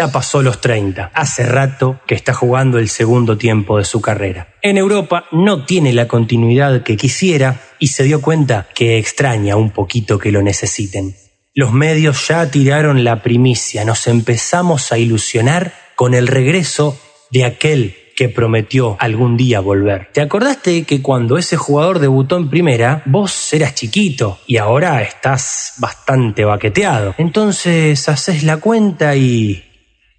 ya pasó los 30. Hace rato que está jugando el segundo tiempo de su carrera. En Europa no tiene la continuidad que quisiera y se dio cuenta que extraña un poquito que lo necesiten. Los medios ya tiraron la primicia, nos empezamos a ilusionar con el regreso de aquel que prometió algún día volver. ¿Te acordaste que cuando ese jugador debutó en primera, vos eras chiquito y ahora estás bastante baqueteado? Entonces haces la cuenta y...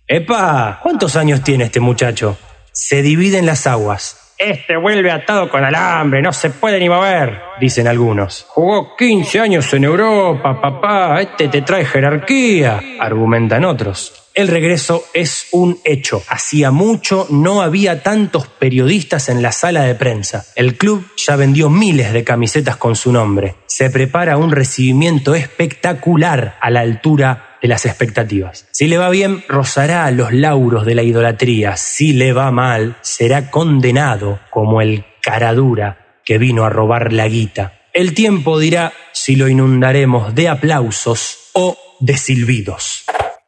¡Epa! ¿Cuántos años tiene este muchacho? Se dividen las aguas. Este vuelve atado con alambre, no se puede ni mover, dicen algunos. Jugó 15 años en Europa, papá, este te trae jerarquía, argumentan otros. El regreso es un hecho. Hacía mucho no había tantos periodistas en la sala de prensa. El club ya vendió miles de camisetas con su nombre. Se prepara un recibimiento espectacular a la altura de las expectativas. Si le va bien, rozará los lauros de la idolatría. Si le va mal, será condenado como el caradura que vino a robar la guita. El tiempo dirá si lo inundaremos de aplausos o de silbidos.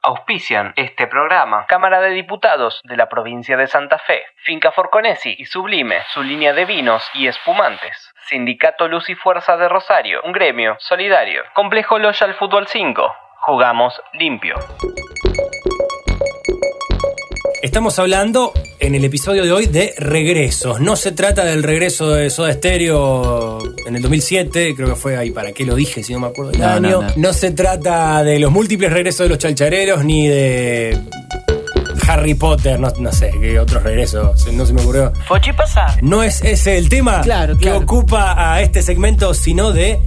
Auspician este programa Cámara de Diputados de la provincia de Santa Fe, Finca Forconesi y Sublime, su línea de vinos y espumantes. Sindicato Luz y Fuerza de Rosario, un gremio solidario. Complejo Loyal Fútbol 5. Jugamos limpio. Estamos hablando en el episodio de hoy de regresos. No se trata del regreso de Soda Stereo en el 2007, creo que fue ahí, ¿para qué lo dije si no me acuerdo del año? No se trata de los múltiples regresos de los Chalchareros ni de Harry Potter, no sé, qué otros regresos, no se me ocurrió. Fochi pasa. No es ese el tema que ocupa a este segmento, sino de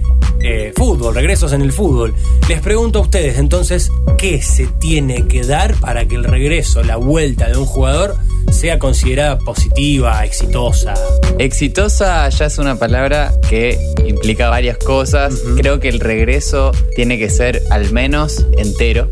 fútbol, regresos en el fútbol. Les pregunto a ustedes, entonces, ¿qué se tiene que dar para que el regreso, la vuelta de un jugador sea considerada positiva, exitosa? Exitosa ya es una palabra que implica varias cosas. Creo que el regreso tiene que ser al menos entero,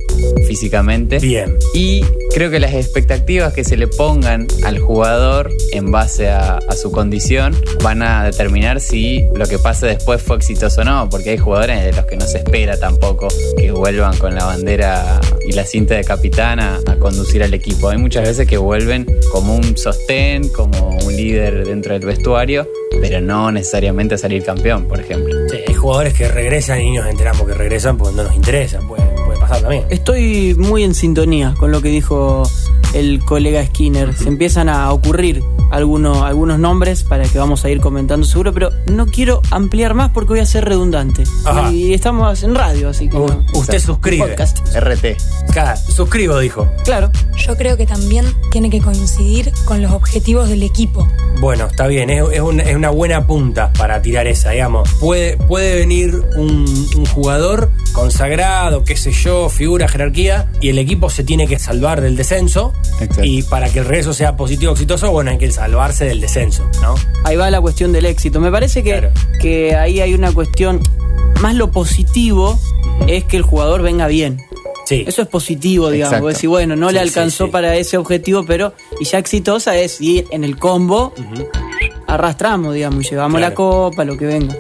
físicamente. Bien. Y creo que las expectativas que se le pongan al jugador en base a su condición van a determinar si lo que pase después fue exitoso o no, porque hay jugadores de los que no se espera tampoco que vuelvan con la bandera y la cinta de capitán a conducir al equipo. Hay muchas veces que vuelven como un sostén, como un líder dentro del vestuario, pero no necesariamente a salir campeón, por ejemplo. Sí, hay jugadores que regresan y nos enteramos que regresan porque no nos interesan, puede pasar también. Estoy muy en sintonía con lo que dijo el colega Skinner. Se empiezan a ocurrir algunos nombres para que vamos a ir comentando seguro, pero no quiero ampliar más porque voy a ser redundante. Ajá. Y estamos en radio, así que... Usted suscribe. Podcast. RT. Claro, suscribo, dijo. Claro. Yo creo que también tiene que coincidir con los objetivos del equipo. Bueno, está bien, es una buena punta para tirar esa, digamos. Puede venir un jugador consagrado, qué sé yo, figura, jerarquía, y el equipo se tiene que salvar del descenso. Exacto. Y para que el regreso sea positivo, exitoso, bueno, hay que salvarse del descenso, ¿no? Ahí va la cuestión del éxito. Me parece que ahí hay una cuestión, más lo positivo es que el jugador venga bien. Sí. Eso es positivo, digamos. Exacto. Decir, bueno, no le alcanzó para ese objetivo, pero y ya exitosa es ir en el combo, arrastramos, digamos, y llevamos la copa, lo que venga.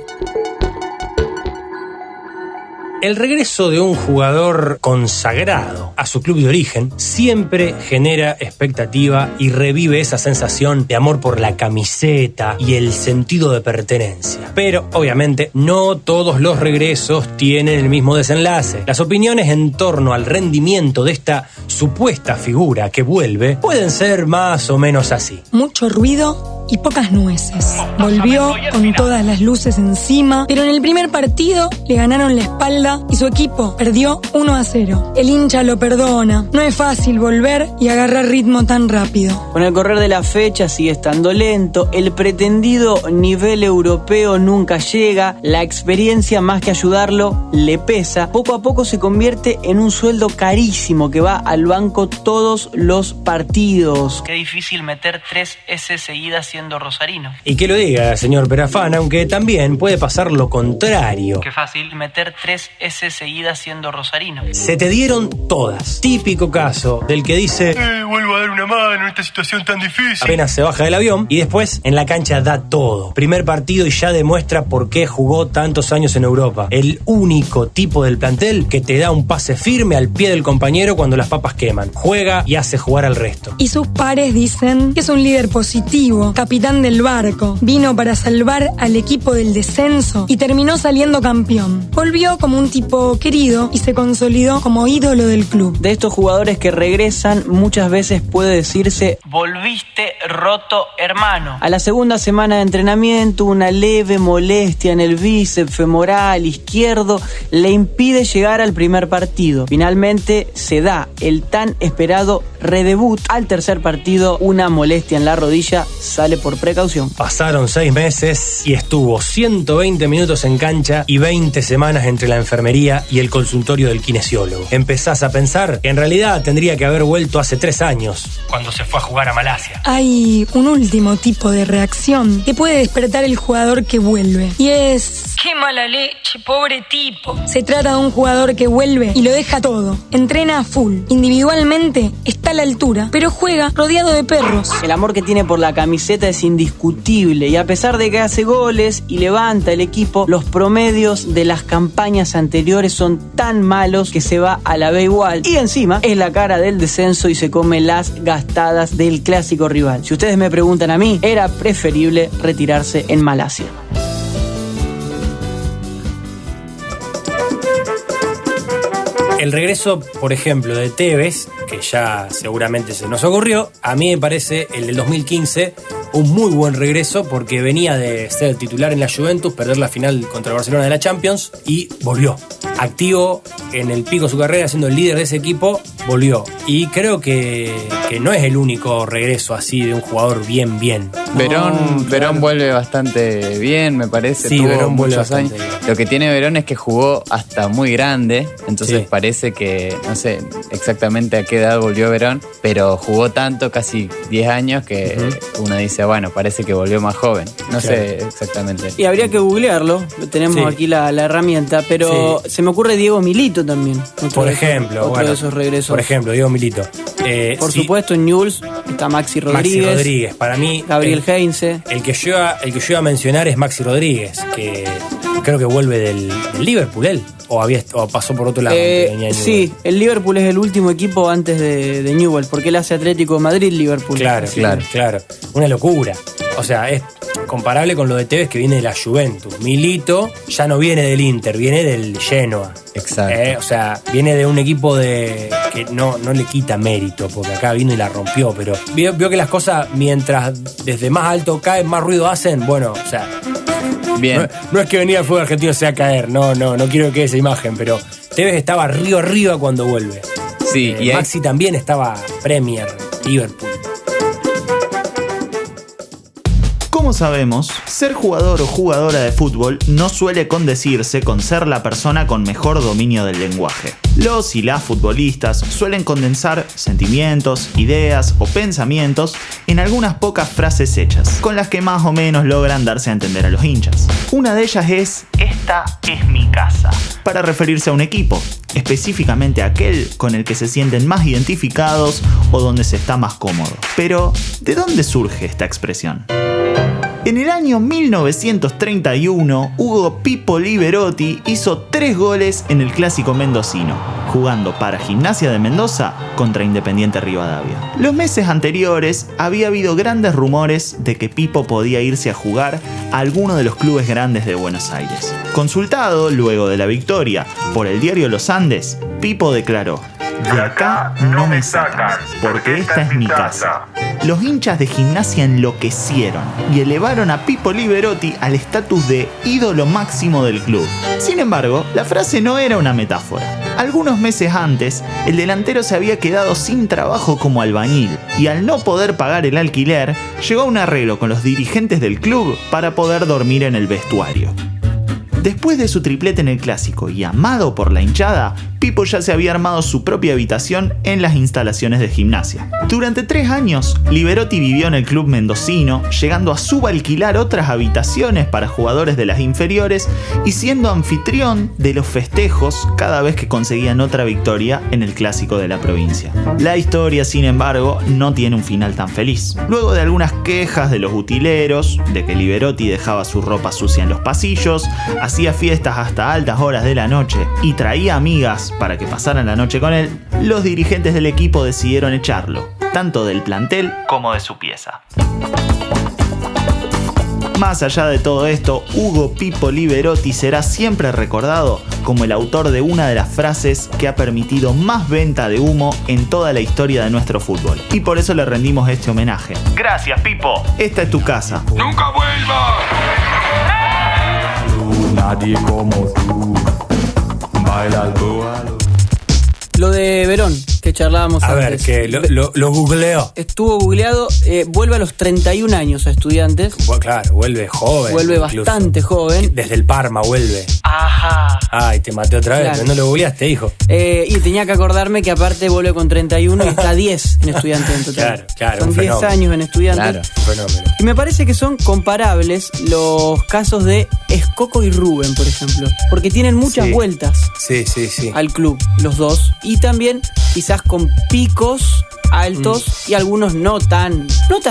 El regreso de un jugador consagrado a su club de origen siempre genera expectativa y revive esa sensación de amor por la camiseta y el sentido de pertenencia. Pero, obviamente, no todos los regresos tienen el mismo desenlace. Las opiniones en torno al rendimiento de esta supuesta figura que vuelve pueden ser más o menos así. Mucho ruido y pocas nueces. Volvió con todas las luces encima, pero en el primer partido le ganaron la espalda y su equipo perdió 1-0. El hincha lo perdona. No es fácil volver y agarrar ritmo tan rápido. Con el correr de la fecha sigue estando lento, el pretendido nivel europeo nunca llega, la experiencia más que ayudarlo le pesa. Poco a poco se convierte en un sueldo carísimo que va al banco todos los partidos. Qué difícil meter 3 S seguidas siendo rosarino. Y que lo diga, señor Perafán, aunque también puede pasar lo contrario. Qué fácil meter 3 S seguidas siendo rosarino. Se te dieron todas. Típico caso del que dice, vuelvo a dar una mano en esta situación tan difícil. Apenas se baja del avión y después en la cancha da todo. Primer partido y ya demuestra por qué jugó tantos años en Europa. El único tipo del plantel que te da un pase firme al pie del compañero cuando las papas queman. Juega y hace jugar al resto. Y sus pares dicen que es un líder positivo, capitán del barco. Vino para salvar al equipo del descenso y terminó saliendo campeón. Volvió como un tipo querido y se consolidó como ídolo del club. De estos jugadores que regresan, muchas veces puede decirse: volviste roto, hermano. A la segunda semana de entrenamiento, una leve molestia en el bíceps femoral izquierdo le impide llegar al primer partido. Finalmente se da el tan esperado redebut. Al tercer partido, una molestia en la rodilla sale por precaución. Pasaron 6 meses y estuvo 120 minutos en cancha y 20 semanas entre la enfermería y el consultorio del kinesiólogo. Empezás a pensar que en realidad tendría que haber vuelto hace 3 años, cuando se fue a jugar a Malasia. Hay un último tipo de reacción que puede despertar el jugador que vuelve. Y es: ¡qué mala leche, pobre tipo! Se trata de un jugador que vuelve y lo deja todo. Entrena a full. Individualmente está a la altura, pero juega rodeado de perros. El amor que tiene por la camiseta es indiscutible y a pesar de que hace goles y levanta el equipo, los promedios de las campañas anteriores son tan malos que se va a la B igual. Y encima es la cara del descenso y se come las gastadas del clásico rival. Si ustedes me preguntan a mí, era preferible retirarse en Malasia. El regreso, por ejemplo, de Tevez, que ya seguramente se nos ocurrió, a mí me parece el del 2015 un muy buen regreso porque venía de ser el titular en la Juventus, perder la final contra el Barcelona de la Champions y volvió. Activo en el pico de su carrera, siendo el líder de ese equipo, volvió. Y creo que no es el único regreso así de un jugador bien. Verón vuelve bastante bien, me parece. Sí, tuvo Verón vuelve muchos años. bastante bien. Lo que tiene Verón es que jugó hasta muy grande, entonces Sí. parece que, no sé exactamente a qué edad volvió Verón, pero jugó tanto, casi 10 años, que uno dice, bueno, parece que volvió más joven. No sé exactamente. Y habría que googlearlo, tenemos Sí. aquí la herramienta, pero Sí. se me ocurre Diego Milito también. Por ejemplo, otro de esos regresos. Por ejemplo, Diego Milito. Por sí, supuesto, en Newell's está Maxi Rodríguez, Para mí, Gabriel Heinze. el que yo iba a mencionar es Maxi Rodríguez, que creo que vuelve del Liverpool, él. O pasó por otro lado. Sí, el Liverpool es el último equipo antes de Newell's, porque él hace Atlético de Madrid, Liverpool. Claro. Una locura. O sea, es comparable con lo de Tevez, que viene de la Juventus. Milito ya no viene del Inter, viene del Genoa. Exacto. O sea, viene de un equipo que no le quita mérito, porque acá vino y la rompió, pero vio que las cosas, mientras desde más alto caen, más ruido hacen. Bueno, o sea, Bien. no es que venir al fútbol argentino sea caer, no quiero que quede esa imagen, pero Tevez estaba río arriba cuando vuelve. Sí, y Maxi también estaba Premier, Liverpool. Como sabemos, ser jugador o jugadora de fútbol no suele condecirse con ser la persona con mejor dominio del lenguaje. Los y las futbolistas suelen condensar sentimientos, ideas o pensamientos en algunas pocas frases hechas, con las que más o menos logran darse a entender a los hinchas. Una de ellas es: "Esta es mi casa", para referirse a un equipo, específicamente aquel con el que se sienten más identificados o donde se está más cómodo. Pero, ¿de dónde surge esta expresión? En el año 1931, Hugo Pipo Liberotti hizo 3 goles en el clásico mendocino, jugando para Gimnasia de Mendoza contra Independiente Rivadavia. Los meses anteriores había habido grandes rumores de que Pipo podía irse a jugar a alguno de los clubes grandes de Buenos Aires. Consultado luego de la victoria por el diario Los Andes, Pipo declaró: "De acá no me sacan, porque esta es mi casa". Los hinchas de Gimnasia enloquecieron y elevaron a Pipo Liberotti al estatus de ídolo máximo del club. Sin embargo, la frase no era una metáfora. Algunos meses antes, el delantero se había quedado sin trabajo como albañil y al no poder pagar el alquiler, llegó a un arreglo con los dirigentes del club para poder dormir en el vestuario. Después de su triplete en el clásico y amado por la hinchada, Pipo ya se había armado su propia habitación en las instalaciones de Gimnasia. Durante 3 años, Liberotti vivió en el club mendocino, llegando a subalquilar otras habitaciones para jugadores de las inferiores y siendo anfitrión de los festejos cada vez que conseguían otra victoria en el clásico de la provincia. La historia, sin embargo, no tiene un final tan feliz. Luego de algunas quejas de los utileros, de que Liberotti dejaba su ropa sucia en los pasillos, hacía fiestas hasta altas horas de la noche y traía amigas para que pasaran la noche con él, los dirigentes del equipo decidieron echarlo, tanto del plantel como de su pieza. Más allá de todo esto, Hugo Pipo Liberotti será siempre recordado como el autor de una de las frases que ha permitido más venta de humo en toda la historia de nuestro fútbol. Y por eso le rendimos este homenaje. Gracias, Pipo. Esta es tu casa. ¡Nunca vuelva! Nadie como tú. Baila al duelo. Lo de Verón, que charlábamos A antes. ver, que lo googleo. Estuvo googleado, vuelve a los 31 años a Estudiantes. Bueno, claro, vuelve joven. Vuelve incluso. Bastante joven. Desde el Parma vuelve. Ajá. Ay, te maté otra vez. Claro. No lo googleaste, hijo. Y tenía que acordarme que aparte vuelve con 31 y está 10 en Estudiantes en total. Claro, Son un 10 fenómeno. años en Estudiantes. Claro. Un fenómeno. Y me parece que son comparables los casos de Escoco y Rubén, por ejemplo. Porque tienen muchas Sí. vueltas Sí. al club, los dos. Y también quizás con picos altos y algunos no tan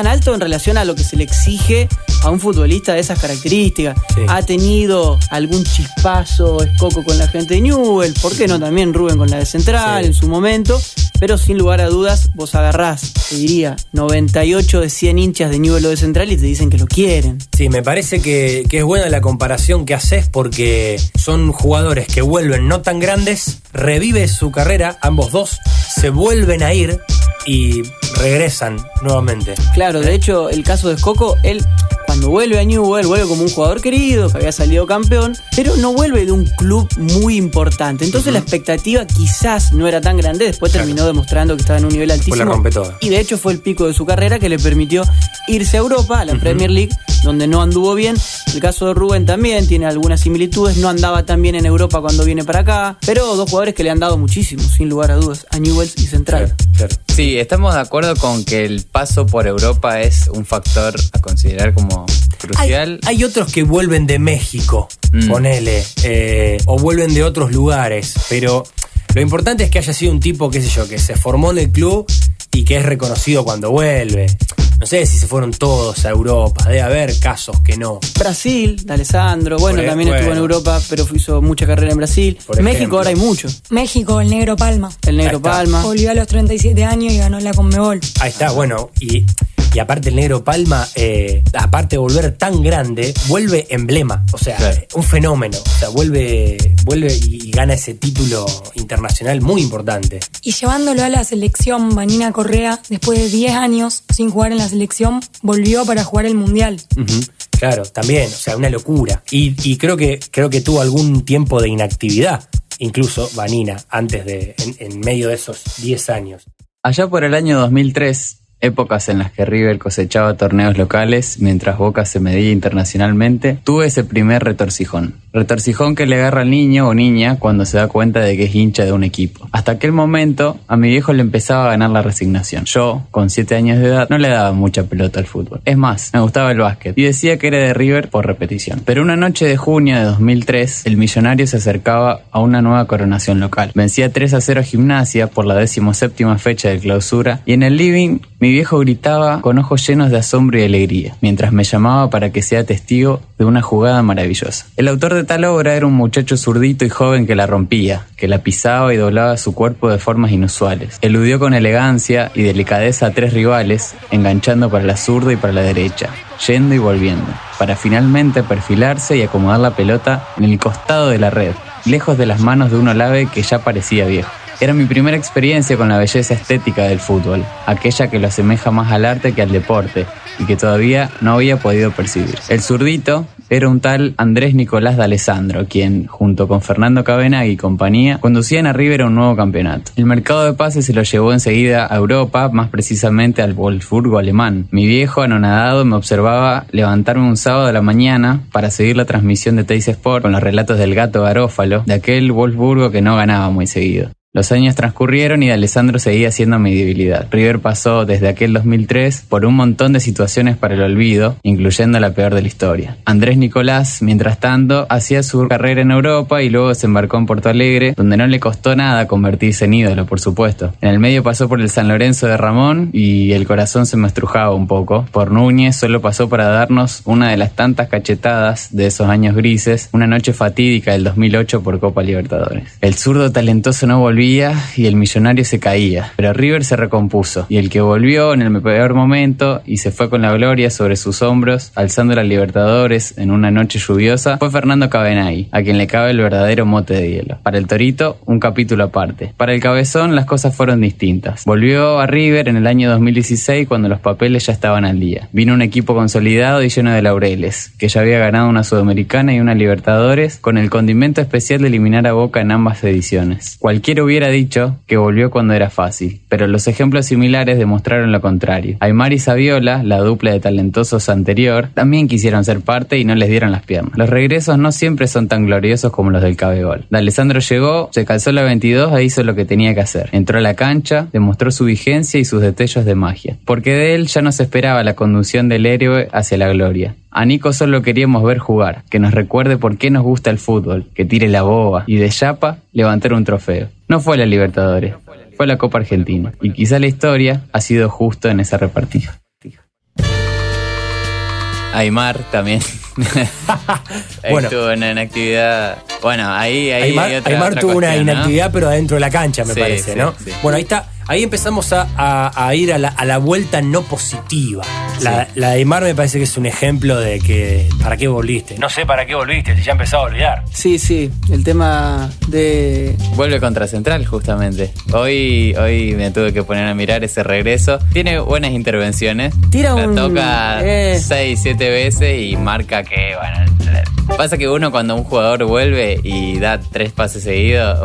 altos en relación a lo que se le exige a un futbolista de esas características. Sí. Ha tenido algún chispazo Escoco con la gente de Newell, ¿por qué no también Rubén con la de Central Sí. en su momento? Pero sin lugar a dudas, vos agarrás, te diría, 98 de 100 hinchas de Newell o de Central y te dicen que lo quieren. Sí, me parece que es buena la comparación que haces porque son jugadores que vuelven no tan grandes, revive su carrera, ambos dos, se vuelven a ir y regresan nuevamente. Claro, de hecho, el caso de Escoco, él cuando vuelve a Newell, vuelve como un jugador querido, que había salido campeón, pero no vuelve de un club muy importante. Entonces la expectativa quizás no era tan grande, después terminó demostrando que estaba en un nivel altísimo. Después la rompe toda. Y de hecho fue el pico de su carrera que le permitió irse a Europa, a la Premier League, donde no anduvo bien. El caso de Rubén también tiene algunas similitudes, no andaba tan bien en Europa cuando viene para acá, pero dos jugadores que le han dado muchísimo, sin lugar a dudas, a Newell's y Central. Claro. Sí, estamos de acuerdo con que el paso por Europa es un factor a considerar como crucial. Hay otros que vuelven de México, ponele, o vuelven de otros lugares, pero lo importante es que haya sido un tipo, qué sé yo, que se formó en el club y que es reconocido cuando vuelve. No sé si se fueron todos a Europa, debe haber casos que no. Brasil, de Alessandro, también estuvo en Europa, pero hizo mucha carrera en Brasil. Por México ejemplo. ahora hay mucho. México, el Negro Palma. El Negro Ahí está. Palma. Volvió a los 37 años y ganó la Conmebol. Ahí está, bueno, y aparte el Negro Palma, aparte de volver tan grande, vuelve emblema, o sea, Claro. un fenómeno, o sea, vuelve y gana ese título internacional muy importante. Y llevándolo a la selección, Vanina Correa, después de 10 años sin jugar en la selección, volvió para jugar el Mundial. Claro, también, o sea, una locura. Y creo que tuvo algún tiempo de inactividad, incluso Vanina, antes de, en medio de esos 10 años. Allá por el año 2003, épocas en las que River cosechaba torneos locales mientras Boca se medía internacionalmente, tuve ese primer retorcijón. Retorcijón que le agarra al niño o niña cuando se da cuenta de que es hincha de un equipo. Hasta aquel momento, a mi viejo le empezaba a ganar la resignación. Yo, con 7 años de edad, no le daba mucha pelota al fútbol. Es más, me gustaba el básquet y decía que era de River por repetición. Pero una noche de junio de 2003, el Millonario se acercaba a una nueva coronación local. Vencía 3-0 a Gimnasia por la 17ª fecha de clausura y en el living mi viejo gritaba con ojos llenos de asombro y alegría, mientras me llamaba para que sea testigo de una jugada maravillosa. El autor de tal obra era un muchacho zurdito y joven que la rompía, que la pisaba y doblaba su cuerpo de formas inusuales. Eludió con elegancia y delicadeza a 3 rivales, enganchando para la zurda y para la derecha, yendo y volviendo, para finalmente perfilarse y acomodar la pelota en el costado de la red, lejos de las manos de un Olave que ya parecía viejo. Era mi primera experiencia con la belleza estética del fútbol, aquella que lo asemeja más al arte que al deporte y que todavía no había podido percibir. El zurdito era un tal Andrés Nicolás D'Alessandro, quien, junto con Fernando Cabenagui y compañía, conducían a River a un nuevo campeonato. El mercado de pases se lo llevó enseguida a Europa, más precisamente al Wolfsburgo alemán. Mi viejo, anonadado, me observaba levantarme un sábado a la mañana para seguir la transmisión de Teis Sport con los relatos del Gato Garófalo, de aquel Wolfsburgo que no ganaba muy seguido. Los años transcurrieron y D'Alessandro seguía siendo mi debilidad. River pasó desde aquel 2003 por un montón de situaciones para el olvido, incluyendo la peor de la historia. Andrés Nicolás, mientras tanto, hacía su carrera en Europa y luego se embarcó en Porto Alegre, donde no le costó nada convertirse en ídolo, por supuesto. En el medio pasó por el San Lorenzo de Ramón y el corazón se me estrujaba un poco. Por Núñez solo pasó para darnos una de las tantas cachetadas de esos años grises, una noche fatídica del 2008 por Copa Libertadores. El zurdo talentoso no volvía y el millonario se caía, pero River se recompuso y el que volvió en el peor momento y se fue con la gloria sobre sus hombros, alzando la Libertadores en una noche lluviosa, fue Fernando Cabenagui, a quien le cabe el verdadero mote de hielo. Para el Torito, un capítulo aparte. Para el Cabezón, las cosas fueron distintas. Volvió a River en el año 2016 cuando los papeles ya estaban al día. Vino un equipo consolidado y lleno de laureles, que ya había ganado una Sudamericana y una Libertadores, con el condimento especial de eliminar a Boca en ambas ediciones. Cualquiera hubiera dicho que volvió cuando era fácil, pero los ejemplos similares demostraron lo contrario. Aimar y Saviola, la dupla de talentosos anterior, también quisieron ser parte y no les dieron las piernas. Los regresos no siempre son tan gloriosos como los del Cabegol. D'Alessandro llegó, se calzó la 22 e hizo lo que tenía que hacer. Entró a la cancha, demostró su vigencia y sus destellos de magia, porque de él ya no se esperaba la conducción del héroe hacia la gloria. A Nico solo queríamos ver jugar, que nos recuerde por qué nos gusta el fútbol, que tire la boba y de chapa levantar un trofeo. No fue la Libertadores, fue la Copa Argentina. Y quizá la historia ha sido justo en esa repartija. Aimar también. Bueno, estuvo en actividad. Bueno, ahí Aimar tuvo una inactividad, pero adentro de la cancha, me parece, ¿no? Sí. Bueno, ahí está. Ahí empezamos a ir a la vuelta no positiva. La de Aimar me parece que es un ejemplo de que ¿para qué volviste? No sé para qué volviste, si ya empezaba a olvidar. Sí, el tema de... Vuelve contra Central, justamente. Hoy me tuve que poner a mirar ese regreso. Tiene buenas intervenciones. La toca 6-7 veces y marca que, bueno... Pasa que uno cuando un jugador vuelve y da 3 pases seguidos,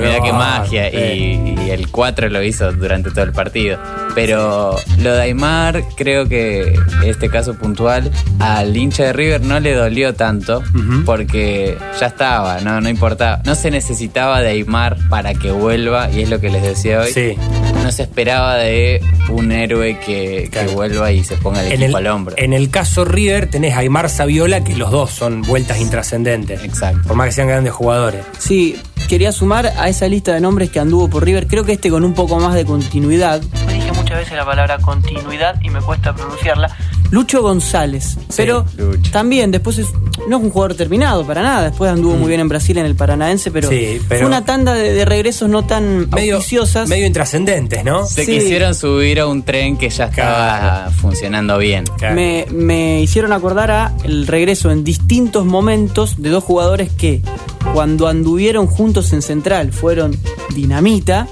mira qué magia. Y el 4 lo hizo durante todo el partido. Pero lo de Aimar, creo que este caso puntual, al hincha de River no le dolió tanto, porque ya estaba, no importaba. No se necesitaba de Aimar para que vuelva, y es lo que les decía hoy. Sí. No se esperaba de un héroe que vuelva y se ponga el equipo al hombro. En el caso River tenés a Aimar, Saviola, que los dos son vueltas intrascendentes. Exacto. Por más que sean grandes jugadores. Sí, quería sumar a esa lista de nombres que anduvo por River, creo que con un poco más de continuidad. Me dije muchas veces la palabra continuidad y me cuesta pronunciarla. Lucho González, pero Lucho. También después no es un jugador terminado para nada, después anduvo muy bien en Brasil en el Paranaense, pero fue una tanda de regresos no tan auspiciosas. Medio intrascendentes, ¿no? Se quisieron subir a un tren que ya estaba funcionando bien. Claro. Me hicieron acordar a el regreso en distintos momentos de dos jugadores que cuando anduvieron juntos en Central fueron dinamita,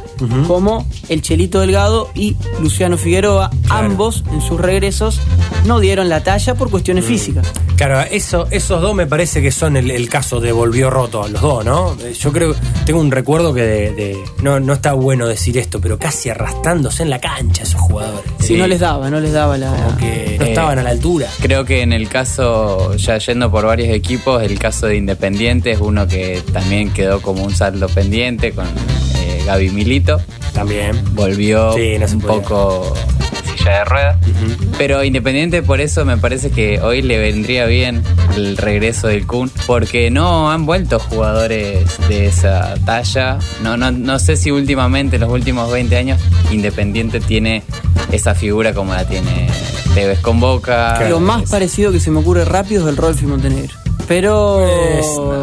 como el Chelito Delgado y Luciano Figueroa. Claro. Ambos en sus regresos no dieron la talla por cuestiones físicas. Claro, esos dos me parece que son el caso de volvió roto, los dos, ¿no? Yo creo, tengo un recuerdo que no está bueno decir esto, pero casi arrastrándose en la cancha esos jugadores. Sí, no les daba la... Como que no estaban a la altura. Creo que en el caso, ya yendo por varios equipos, el caso de Independiente es uno que también quedó como un saldo pendiente con Gaby Milito. También. Volvió un poco silla de ruedas. Pero Independiente, por eso me parece que hoy le vendría bien el regreso del Kun, porque no han vuelto jugadores de esa talla. No sé si últimamente, en los últimos 20 años, Independiente tiene esa figura como la tiene Tevez con Boca. Lo más parecido que se me ocurre rápido es el Rolfi Montenegro. Pero...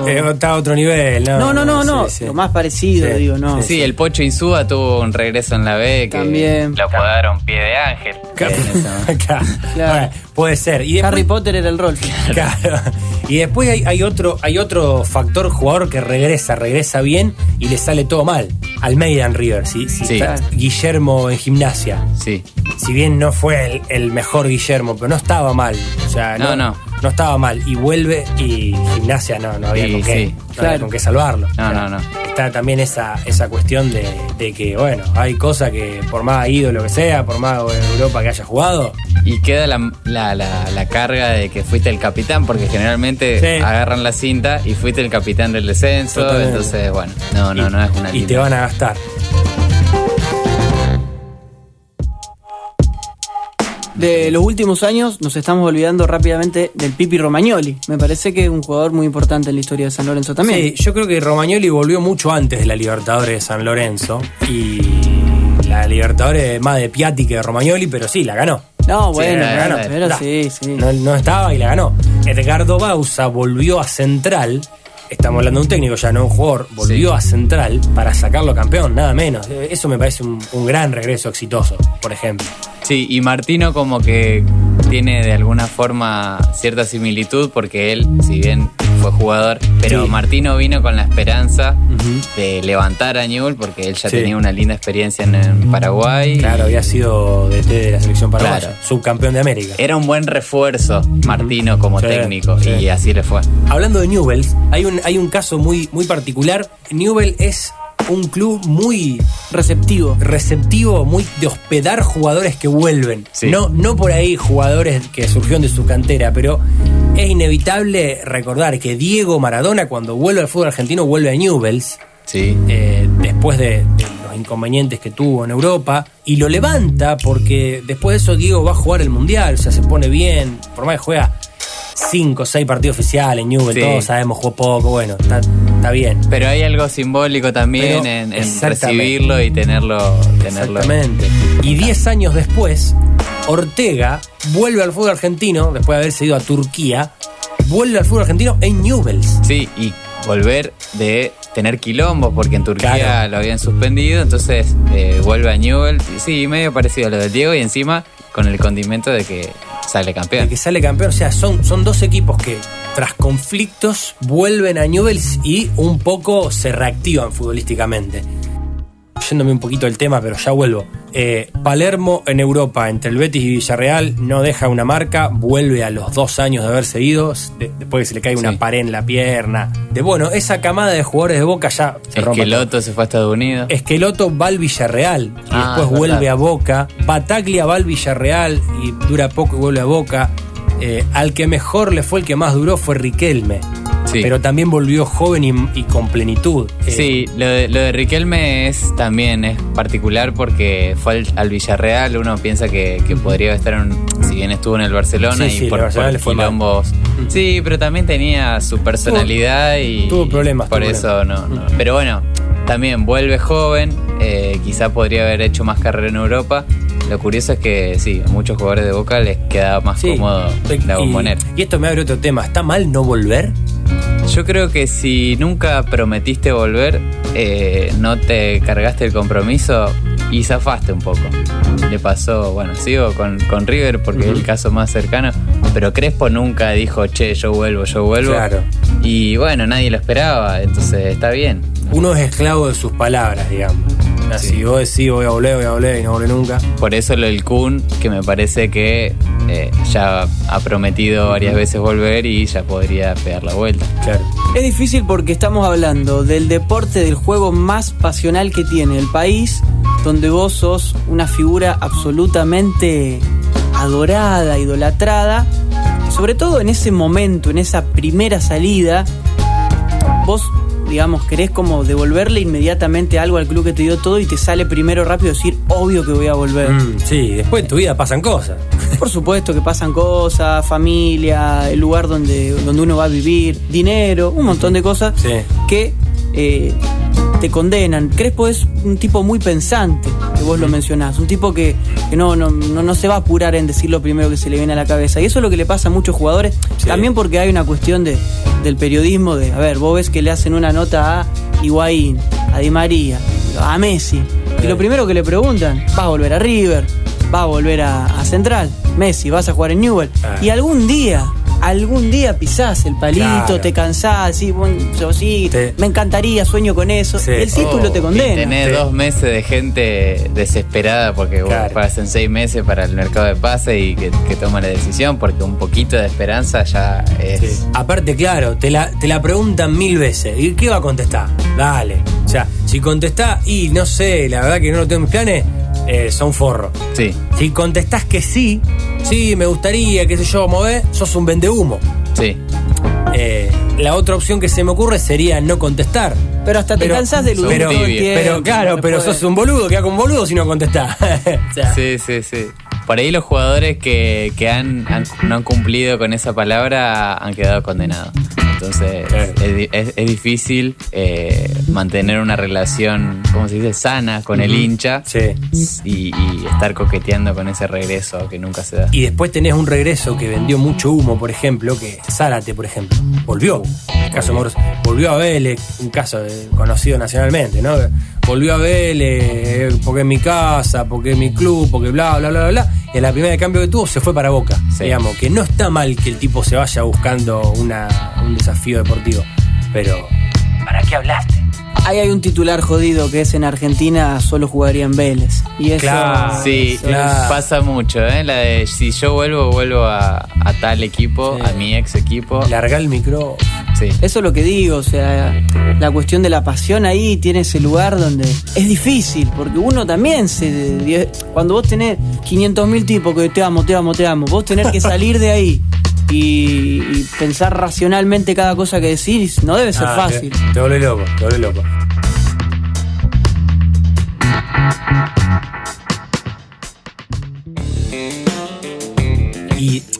está a otro nivel, ¿no? No. Sí. Lo más parecido, digo, no. Sí, el Pocho Insúa tuvo un regreso en la B que también lo apodaron Pie de Ángel. Claro. Bueno, puede ser. Y después, Harry Potter era el Rolfi. Claro. Y después hay otro factor jugador que regresa bien y le sale todo mal. Almeida en River, ¿sí? Sí. Está Guillermo en Gimnasia. Sí. si bien no fue el mejor Guillermo, pero no estaba mal. O sea, no estaba mal. Y vuelve y Gimnasia no había con qué. Sí. No había con qué salvarlo. No. Está también esa cuestión de que, bueno, hay cosas que por más ídolo que sea, por más en Europa que haya jugado. Y queda la carga de que fuiste el capitán, porque generalmente agarran la cinta y fuiste el capitán del descenso. Totalmente. Entonces, bueno, no es una Y te van a gastar. De los últimos años nos estamos olvidando rápidamente del Pipi Romagnoli. Me parece que es un jugador muy importante en la historia de San Lorenzo también. Sí, yo creo que Romagnoli volvió mucho antes de la Libertadores de San Lorenzo. Y la Libertadores más de Piatti que de Romagnoli, pero sí, la ganó. No, bueno, sí, la ganó. pero sí. No estaba y la ganó. Edgardo Bauza volvió a Central. Estamos hablando de un técnico, ya no un jugador. Volvió a Central para sacarlo campeón, nada menos. Eso me parece un gran regreso exitoso, por ejemplo. Sí, y Martino como que tiene de alguna forma cierta similitud, porque él, si bien fue jugador, pero Martino vino con la esperanza de levantar a Newell's, porque él ya tenía una linda experiencia en Paraguay. Claro, había sido DT de la selección paraguaya, subcampeón de América. Era un buen refuerzo Martino como técnico, y así le fue. Hablando de Newell's, hay un caso muy particular. Newell's es un club muy receptivo, muy de hospedar jugadores que vuelven. Sí. No por ahí jugadores que surgieron de su cantera, pero es inevitable recordar que Diego Maradona, cuando vuelve al fútbol argentino, vuelve a Newell's. Sí. Después de los inconvenientes que tuvo en Europa, y lo levanta porque después de eso Diego va a jugar el Mundial, o sea, se pone bien, por más que juega 5 o 6 partidos oficiales en Newell's, todos sabemos, jugó poco, bueno, está bien. Pero hay algo simbólico también en recibirlo y tenerlo. Exactamente. Y 10 años después, Ortega vuelve al fútbol argentino, después de haberse ido a Turquía, vuelve al fútbol argentino en Newell's. Sí, y volver de tener quilombos, porque en Turquía lo habían suspendido, entonces vuelve a Newell's. Sí, medio parecido a lo del Diego, y encima con el condimento de que sale campeón. De que sale campeón, o sea, son dos equipos que tras conflictos vuelven a Newell's y un poco se reactivan futbolísticamente. Yéndome un poquito del tema, pero ya vuelvo. Palermo en Europa, entre el Betis y Villarreal, no deja una marca, vuelve a los 2 años de haberse ido, después que se le cae una pared en la pierna. Esa camada de jugadores de Boca ya se rompe. Esqueloto se fue a Estados Unidos. Esqueloto va al Villarreal y después vuelve a Boca. Bataglia va al Villarreal y dura poco y vuelve a Boca. Al que mejor le fue, el que más duró, fue Riquelme. Sí. Pero también volvió joven y con plenitud. Sí, lo de Riquelme también es particular, porque fue al Villarreal. Uno piensa que podría estar si bien estuvo en el Barcelona, y por quilombos. Sí, pero también tenía su personalidad y tuvo problemas. Por eso no. Pero bueno, también vuelve joven. Quizá podría haber hecho más carrera en Europa. Lo curioso es que sí, a muchos jugadores de Boca les quedaba más cómodo la Bombonera. Y esto me abre otro tema. ¿Está mal no volver? Yo creo que si nunca prometiste volver, no te cargaste el compromiso y zafaste un poco. Le pasó, bueno, sigo con River porque es el caso más cercano, pero Crespo nunca dijo, che, yo vuelvo. Claro. Y bueno, nadie lo esperaba, entonces está bien. Uno es esclavo de sus palabras, digamos. Si vos decís voy a volver y no volvé nunca. Por eso lo del Kun, que me parece que ya ha prometido varias veces volver y ya podría pegar la vuelta. Claro. Es difícil porque estamos hablando del deporte, del juego más pasional que tiene el país, donde vos sos una figura absolutamente adorada, idolatrada. Sobre todo en ese momento, en esa primera salida, vos, digamos, querés como devolverle inmediatamente algo al club que te dio todo y te sale primero rápido decir, obvio que voy a volver. Sí, después en tu vida pasan cosas. Por supuesto que pasan cosas, familia, el lugar donde uno va a vivir, dinero, un montón de cosas que te condenan. Crespo es un tipo muy pensante, que vos lo mencionás, un tipo que no se va a apurar en decir lo primero que se le viene a la cabeza. Y eso es lo que le pasa a muchos jugadores, también porque hay una cuestión del periodismo de, a ver, vos ves que le hacen una nota a Higuaín, a Di María, a Messi, y lo primero que le preguntan, ¿vas a volver a River? ¿Vas a volver a Central? Messi, ¿vas a jugar en Newell's? Y algún día algún día pisás el palito, Claro. te cansás, sí, bueno, yo sí, me encantaría, sueño con eso. Sí. El título te condena. Y tenés 2 meses de gente desesperada porque Claro. pasan 6 meses para el mercado de pase y que toma la decisión, porque un poquito de esperanza ya es. Sí. Aparte, claro, te la preguntan 1000 veces. ¿Y qué va a contestar? Dale. O sea, si contestás, y no sé, la verdad que no lo tengo en mis planes, son forro. Sí. Si contestás que sí, me gustaría, qué sé yo, mover, sos un vendehumo. Sí. La otra opción que se me ocurre sería no contestar. Pero hasta te cansás de eludir pero- todo el pero, tiempo. Pero claro, no pero puede. sos un boludo, queda como boludo si no contestás. O sea, Sí. Por ahí los jugadores que no han cumplido con esa palabra han quedado condenados. Entonces Claro. es difícil mantener una relación, ¿cómo se dice?, sana con el hincha sí. y estar coqueteando con ese regreso que nunca se da. Y después tenés un regreso que vendió mucho humo, por ejemplo, que Zárate, por ejemplo, volvió. El caso Moros, volvió a Vélez, un caso conocido nacionalmente, ¿no? Volvió a Vélez, porque es mi casa, porque es mi club, porque bla, bla, bla, bla, bla. Y en la primera de cambio que tuvo se fue para Boca. Sí. Digamos, que no está mal que el tipo se vaya buscando un desafío deportivo. Pero, ¿para qué hablaste? Ahí hay un titular jodido que es en Argentina solo jugaría en Vélez. Y eso, Claro. Sí, Claro. pasa mucho, ¿eh? La de si yo vuelvo a tal equipo, Sí. a mi ex equipo. Larga el micro. Sí. Eso es lo que digo, o sea, la cuestión de la pasión ahí tiene ese lugar donde es difícil, porque uno también cuando vos tenés 500.000 tipos que te amo, vos tenés que salir de ahí y pensar racionalmente cada cosa que decís, no debe ser fácil. Te vuelve loco, te vuelve loco.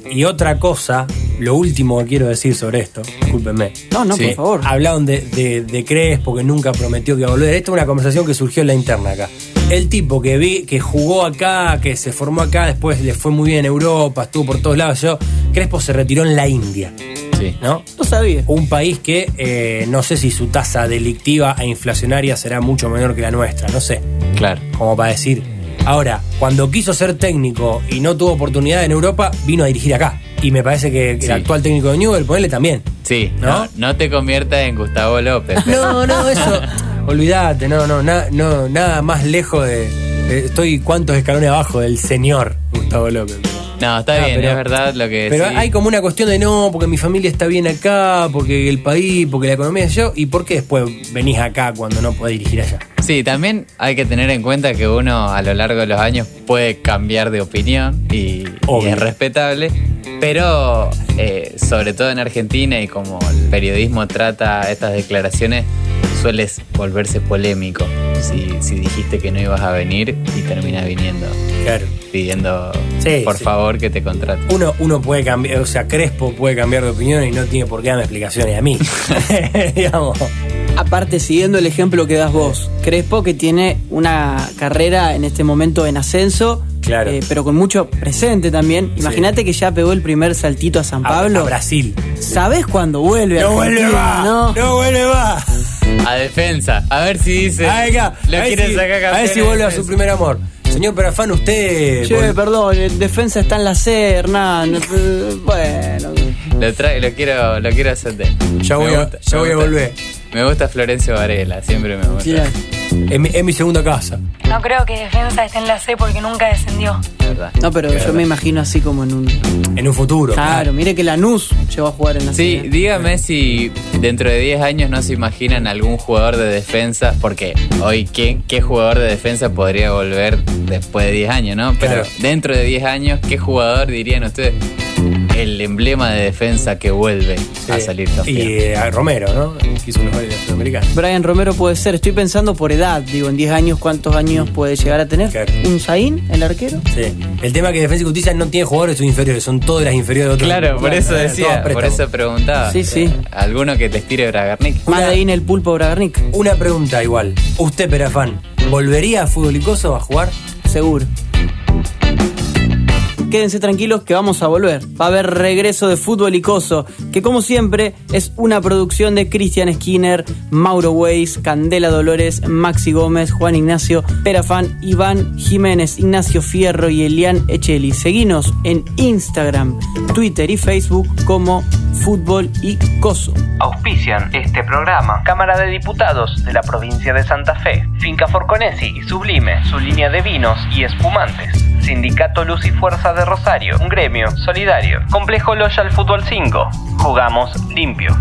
Y otra cosa, lo último que quiero decir sobre esto, discúlpenme. No, Sí. por favor. Hablaban de Crespo, que nunca prometió que iba a volver. Esta es una conversación que surgió en la interna acá. El tipo que jugó acá, que se formó acá, después le fue muy bien en Europa, estuvo por todos lados. Crespo se retiró en la India, Sí. ¿no? No sabía. Un país que no sé si su tasa delictiva e inflacionaria será mucho menor que la nuestra, no sé, Claro. como para decir. Ahora, cuando quiso ser técnico y no tuvo oportunidad en Europa, vino a dirigir acá. Y me parece que Sí. el actual técnico de Newell, ponele también. Sí, ¿No? no te conviertas en Gustavo López. No, eso. Olvídate, nada más lejos de. Estoy cuántos escalones abajo del señor Gustavo López. No, está bien, pero- es verdad lo que Pero decís. hay como una cuestión de no, porque mi familia está bien acá, porque el país, porque la economía es yo, y por qué después venís acá cuando no podés dirigir allá. Sí, también hay que tener en cuenta que uno a lo largo de los años puede cambiar de opinión y Obvio. es respetable, pero sobre todo en Argentina y como el periodismo trata estas declaraciones, sueles volverse polémico si dijiste que no ibas a venir y terminas viniendo Claro. pidiendo Sí, por sí. favor que te contraten. Uno puede cambiar, o sea, Crespo puede cambiar de opinión y no tiene por qué darme explicaciones a mí. Digamos. Aparte, siguiendo el ejemplo que das vos, Crespo que tiene una carrera en este momento en ascenso, Claro. pero con mucho presente también. Imagínate que ya pegó el primer saltito a San Pablo. A Brasil. ¿Sabés cuándo vuelve a No vuelve Argentina, más. no? No vuelve más. A defensa, a ver si dice Acá, lo quiere sacar a ver campeón si de vuelve a defensa. su primer amor. Señor Perafán, usted. Che, perdón, el defensa está en la C, Hernán. Bueno. Lo quiero hacer de. Ya voy Me a- gusta, ya me voy a gusta. volver. Me gusta Florencio Varela, siempre me gusta. Claro. Es mi segunda casa. No creo que Defensa esté en la C porque nunca descendió. La verdad. No, pero yo me imagino así como en un. En un futuro. Claro, mire que Lanús llegó a jugar en la Sí, C. dígame si dentro de 10 años no se imaginan algún jugador de defensa, porque hoy ¿qué jugador de defensa podría volver después de 10 años, no? Pero Claro. dentro de 10 años, ¿qué jugador dirían ustedes? El emblema de defensa que vuelve a Sí. salir campeón. Y a Romero, ¿no? Que hizo un mejor sudamericano. Brian Romero puede ser, estoy pensando por edad, digo, en 10 años, ¿cuántos años puede llegar a tener? Claro. ¿Un Zain, el arquero? Sí. El tema es que Defensa y Justicia no tiene jugadores inferiores, son todas las inferiores de otros. Claro, por eso todas decía, por préstamos. eso preguntaba. Sí, sí. ¿Alguno que te estire Bragarnik? Más de ahí en el pulpo Bragarnik, Una pregunta igual. Usted, Perafán, ¿volvería a Fútbol Icoso a jugar? seguro. quédense tranquilos que vamos a volver. Va a haber regreso de Fútbol Icoso, que como siempre es una producción de Cristian Skinner, Mauro Weiss, Candela Dolores, Maxi Gómez, Juan Ignacio Perafán, Iván Jiménez, Ignacio Fierro y Elian Echeli. Seguinos en Instagram, Twitter y Facebook como Fútbol Icoso. Auspician este programa Cámara de Diputados de la provincia de Santa Fe, Finca Forconesi y Sublime, su línea de vinos y espumantes. Sindicato Luz y Fuerza de Rosario, un gremio solidario. Complejo Loyal Fútbol 5. Jugamos limpio.